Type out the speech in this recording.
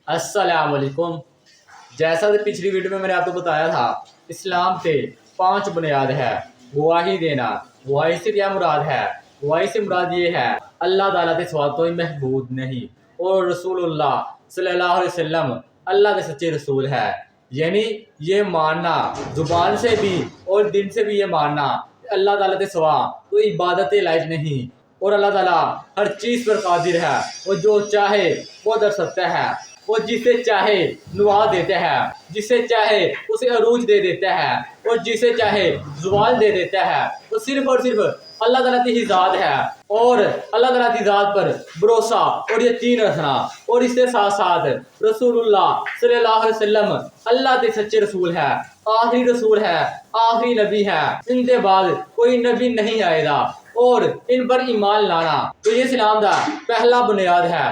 السلام علیکم۔ جیسا کہ پچھلی ویڈیو میں نے آپ کو بتایا تھا، اسلام کے 5 بنیاد ہے۔ گواہی دینا، گواہی سے کیا مراد ہے؟ گواہی سے مراد یہ ہے اللہ تعالیٰ کے سوا کوئی محبوب نہیں اور رسول اللہ صلی اللہ علیہ وسلم اللہ کے سچے رسول ہے۔ یعنی یہ ماننا زبان سے بھی اور دل سے بھی، یہ ماننا اللہ تعالیٰ کے سوا کوئی عبادت لائق نہیں، اور اللہ تعالیٰ ہر چیز پر قادر ہے، اور جو چاہے وہ کر سکتا ہے، اور جسے چاہے نواز دیتا ہے، جسے چاہے اسے عروج دے دیتا ہے، اور جسے چاہے زوال دے دیتا ہے۔ تو صرف اور صرف اللہ تعالیٰ کی ہی ذات ہے، اور اللہ تعالیٰ کی ذات پر بھروسہ اور یقین رکھنا، اور اس کے ساتھ ساتھ رسول اللہ صلی اللہ علیہ وسلم اللہ کے سچے رسول ہے، آخری رسول ہے، آخری نبی ہے، ان کے بعد کوئی نبی نہیں آئے گا، اور ان پر ایمان لانا تو یہ اسلام کا پہلا بنیاد ہے۔